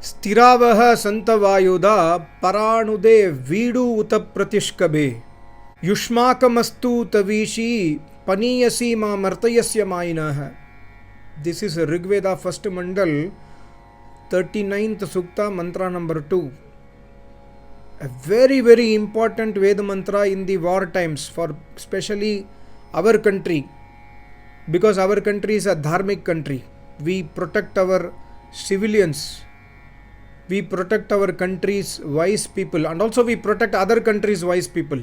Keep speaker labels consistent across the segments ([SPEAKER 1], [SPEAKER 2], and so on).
[SPEAKER 1] स्थिरावः सन्तवायुधा पराणुदे वीडु उत प्रतिष्कबे युष्माकमस्तु तवीशी पनीयसी मा मर्तयस्य मायिनः. This is Rigveda first mandal 39th sukta mantra number 2. A very important Veda mantra in the war times for especially our country, because our country is a dharmic country. We protect our civilians, we protect our country's wise people, and also we protect other countries' wise people.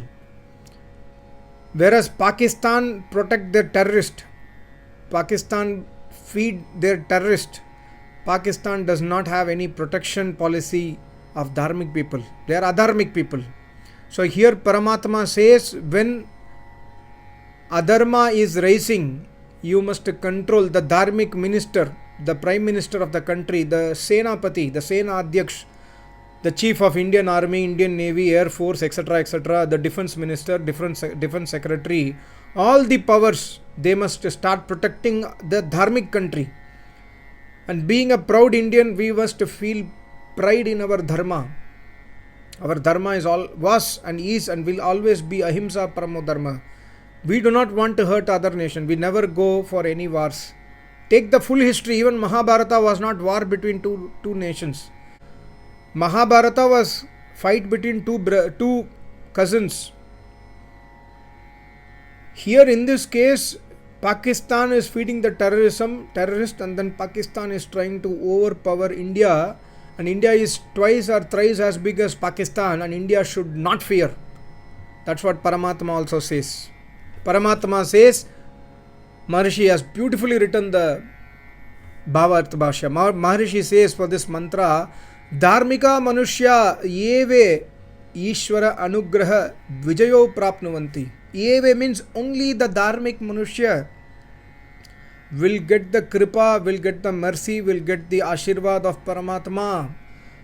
[SPEAKER 1] Whereas Pakistan protect their terrorists, Pakistan feed their terrorists, Pakistan does not have any protection policy of dharmic people. They are adharmic people. So here Paramatma says, when adharma is rising, you must control the dharmic minister, the prime minister of the country, the senapati, the sena adhyaksh, the chief of Indian Army, Indian Navy, Air Force, etc., the defense minister, defense secretary, all the powers, they must start protecting the dharmic country. And being a proud Indian, we must feel pride in our dharma. Our dharma was and is and will always be ahimsa paramo dharma. We do not want to hurt other nation. We never go for any wars. Take the full history. Even Mahabharata was not war between two nations. Mahabharata was fight between two cousins. Here in this case, Pakistan is feeding the terrorist, and then Pakistan is trying to overpower India, and India is twice or thrice as big as Pakistan, and India should not fear. That's what Paramatma also says. Paramatma says, Maharishi has beautifully written the Bhavartha Bhashya. Maharishi says for this mantra, Dharmika Manushya Yeve Ishvara Anugraha Vijayo Prapnuvanti. Yeve means only the dharmic Manushya will get the kripa, will get the mercy, will get the ashirvad of Paramatma.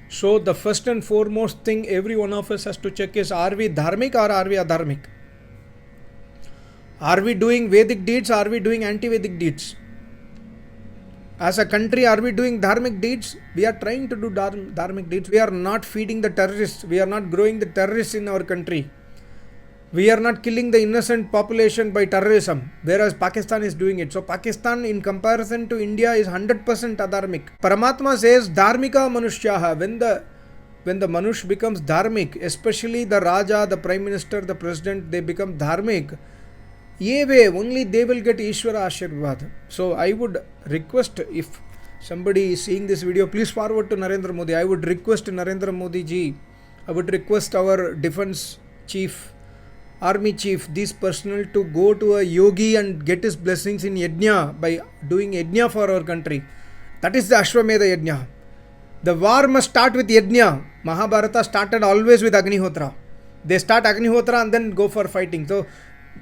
[SPEAKER 1] So the first and foremost thing every one of us has to check is, are we dharmic or are we adharmic? Are we doing Vedic deeds or are we doing anti-Vedic deeds? As a country, are we doing dharmic deeds? We are trying to do dharmic deeds. We are not feeding the terrorists. We are not growing the terrorists in our country. We are not killing the innocent population by terrorism, whereas Pakistan is doing it. So Pakistan in comparison to India is 100% adharmic. Paramatma says, Dharmika Manushyaha. When the Manush becomes dharmic, especially the Raja, the Prime Minister, the President, they become dharmic. Yeve, only they will get Ishvara Ashirvad. So I would request, if somebody is seeing this video, please forward to Narendra Modi. I would request Narendra Modi ji, I would request our defense chief, army chief, this personnel to go to a yogi and get his blessings in yajna by doing yajna for our country. That is the Ashwamedha yajna. The war must start with yajna. Mahabharata started always with Agnihotra. They start Agnihotra and then go for fighting. So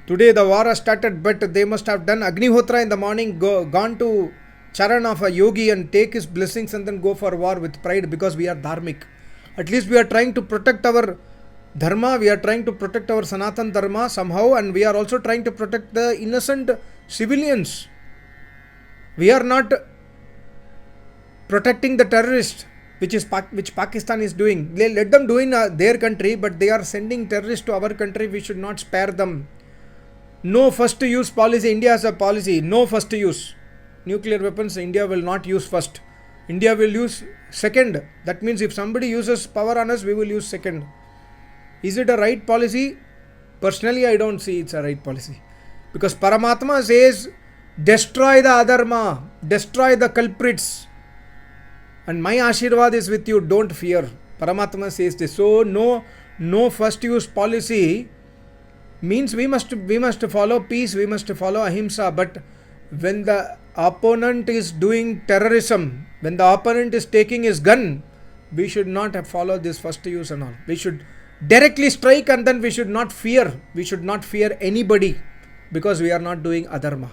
[SPEAKER 1] today the war has started, but they must have done Agnihotra in the morning, gone to charan of a yogi and take his blessings and then go for war with pride, because we are dharmic. At least we are trying to protect our dharma, we are trying to protect our Sanatan dharma somehow, and we are also trying to protect the innocent civilians. We are not protecting the terrorists, which Pakistan is doing. Let them do in their country, but they are sending terrorists to our country. We should not spare them. No first use policy. India has a policy, no first use. Nuclear weapons, India will not use first. India will use second. That means if somebody uses power on us, we will use second. Is it a right policy? Personally, I don't see it's a right policy. Because Paramatma says, destroy the adharma, destroy the culprits, and my ashirvad is with you, don't fear. Paramatma says this. So no first use policy means we must follow peace, we must follow ahimsa. But when the opponent is doing terrorism, when the opponent is taking his gun, we should not follow this first use and all. We should directly strike, and then we should not fear. We should not fear anybody, because we are not doing adharma.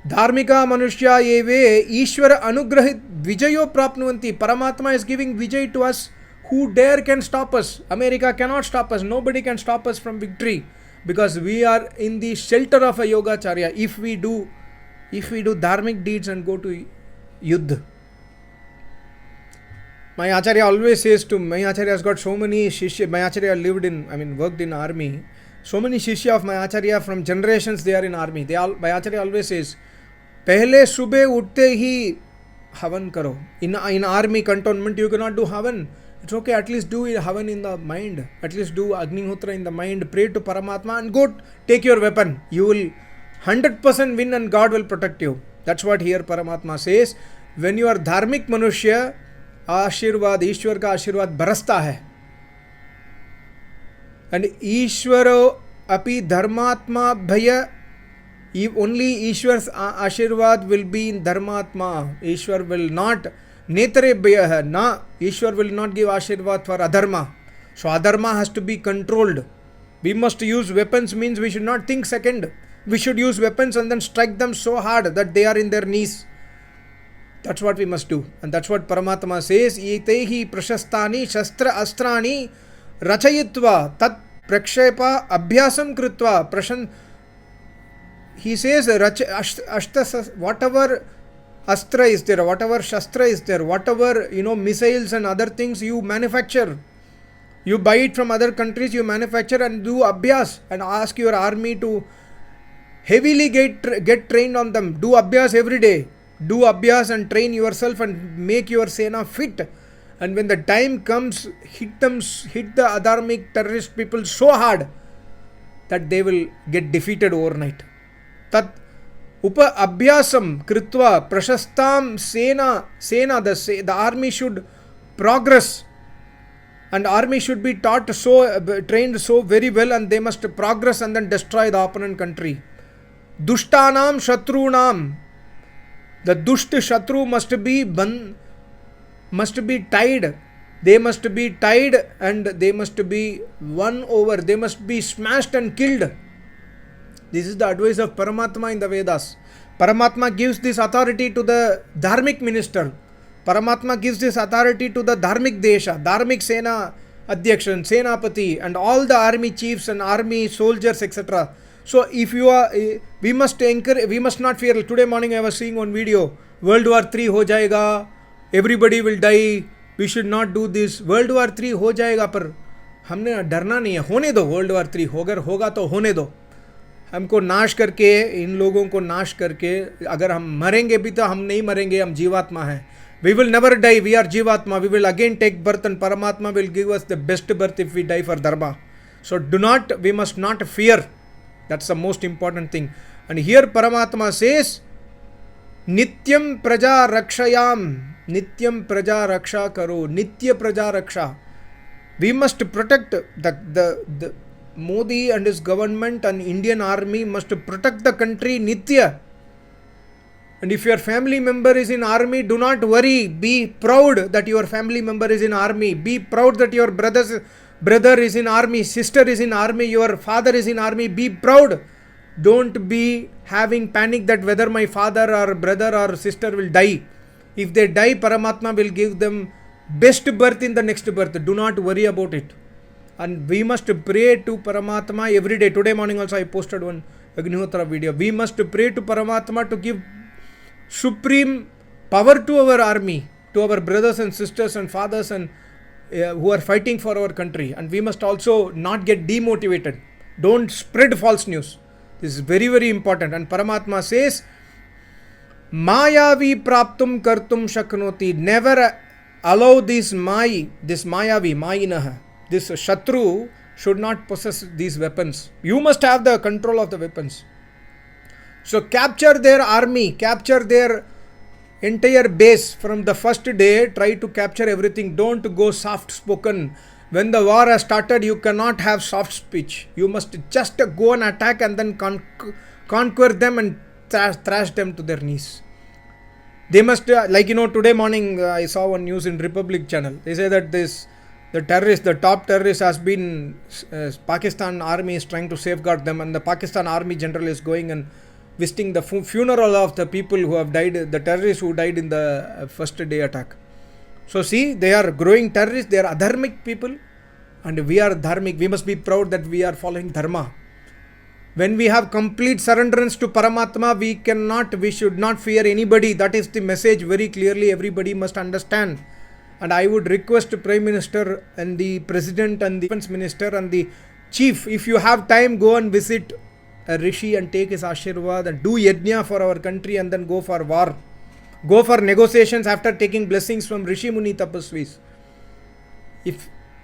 [SPEAKER 1] Dharmika Manushya Yeve Ishvara Anugrahit Vijayo Prapnuvanti. Paramatma is giving Vijay to us. Who dare can stop us? America cannot stop us. Nobody can stop us from victory, because we are in the shelter of a Yogacharya. If we do dharmic deeds and go to Yuddha. My Acharya always says to my Acharya has got so many Shishya. My Acharya worked in army. So many Shishya of my Acharya from generations they are in army. My Acharya always says, पहले सुबह उठते ही हवन करो. In army cantonment you cannot do havan. It's okay, at least do havan in the mind. At least do Agnihotra in the mind. Pray to Paramatma and go take your weapon. You will 100% win and God will protect you. That's what here Paramatma says. When you are dharmic manushya, आशीर्वाद ईश्वर का आशीर्वाद बरसता है. And ईश्वरो अपि धर्मात्मा भय, only ईश्वर आशीर्वाद विल बी इन धर्मात्मा. ईश्वर विल नॉट नेत्रे भय है ना, Ishwar will not give ashirwad for adharma. So adharma has to be controlled. We must use weapons means we should not think second. We should use weapons and then strike them so hard that they are in their knees. That's what we must do, and that's what Paramatma says. Etehi prashastani shastra astrani rachayitva tat prakshepa abhyasam krutva prashan. He says whatever astra is there, whatever shastra is there, whatever missiles and other things you manufacture, you buy it from other countries, you manufacture and do abhyas and ask your army to heavily get trained on them. Do abhyas every day. Do abhyas and train yourself and make your sena fit. And when the time comes, hit the adharmic terrorist people so hard that they will get defeated overnight. Tat upa abhyasam kritva prashastam sena. The army should progress. And army should be trained so very well, and they must progress and then destroy the opponent country. Dushtanam shatrunam. The dusht shatru must be tied. They must be tied and they must be won over. They must be smashed and killed. This is the advice of Paramatma in the Vedas. Paramatma gives this authority to the dharmic minister. Paramatma gives this authority to the dharmic desha, dharmic sena adhyakshan, senapati, and all the army chiefs and army soldiers, etc. So if you are, we must not fear. Today morning I was seeing one video. World War 3 ho jayega. Everybody will die. We should not do this. World War 3 ho jayega, पर हमने डरना नहीं है. होने दो. World War 3 होगा तो होने दो. हमको नाश करके, इन लोगों को नाश करके, अगर हम मरेंगे भी तो हम नहीं मरेंगे. हम जीवात्मा हैं. We will never die. We are जीवात्मा. We will again take birth and Paramatma will give us the best birth if we die for dharma. So we must not fear. That's the most important thing. And here Paramatma says, Nityam praja rakshayam. Nityam praja raksha karo. Nitya praja raksha. We must protect the Modi and his government and Indian army must protect the country Nitya. And if your family member is in army, do not worry. Be proud that your family member is in army. Be proud that your brother is in army, sister is in army, your father is in army. Be proud. Don't be having panic that whether my father or brother or sister will die. If they die, Paramatma will give them best birth in the next birth. Do not worry about it. And we must pray to Paramatma every day. Today morning also I posted one Agnihotra video. We must pray to Paramatma to give supreme power to our army, to our brothers and sisters and fathers and who are fighting for our country. And we must also not get demotivated. Don't spread false news. This is very, very important. And Paramatma says, Mayavi praptum kartum shaknoti. Never allow this mayavi, mayinaha, this shatru should not possess these weapons. You must have the control of the weapons. So capture their army, capture their entire base from the first day. Try to capture everything. Don't go soft spoken. When the war has started, you cannot have soft speech. You must just go and attack and then conquer them and thrash them to their knees. They must, today morning I saw one news in Republic channel. They say that the top terrorist has been, Pakistan army is trying to safeguard them, and the Pakistan army general is going and visiting the funeral of the people who have died, the terrorists who died in the first day attack. So see, they are growing terrorists, they are adharmic people, and we are dharmic. We must be proud that we are following dharma. When we have complete surrenderance to Paramatma, we should not fear anybody. That is the message very clearly everybody must understand. And I would request the Prime Minister and the President and the Defense Minister and the Chief, if you have time, go and visit a Rishi and take his Ashirwad and do yajna for our country and then go for war. Go for negotiations after taking blessings from Rishi Muni Tapasvis.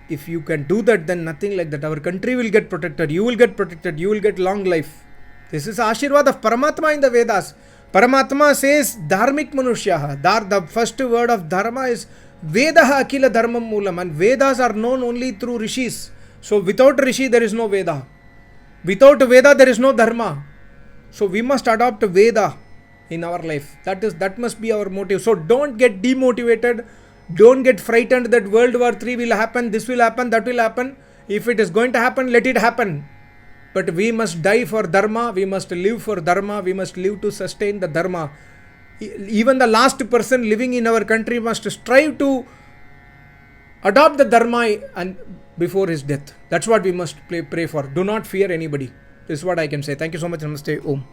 [SPEAKER 1] If you can do that, then nothing like that. Our country will get protected. You will get protected. You will get long life. This is Ashirwad of Paramatma in the Vedas. Paramatma says dharmic manushyaha. The first word of dharma is Vedaha akila dharmam moolam. And Vedas are known only through rishis. So without rishi there is no Veda. Without Veda there is no dharma. So we must adopt Veda in our life. That must be our motive. So don't get demotivated. Don't get frightened that World War III will happen, this will happen, that will happen. If it is going to happen, let it happen. But we must die for dharma, we must live for dharma, we must live to sustain the dharma. Even the last person living in our country must strive to adopt the dharma and before his death. That's what we must pray for. Do not fear anybody. This is what I can say. Thank you so much. Namaste. Om.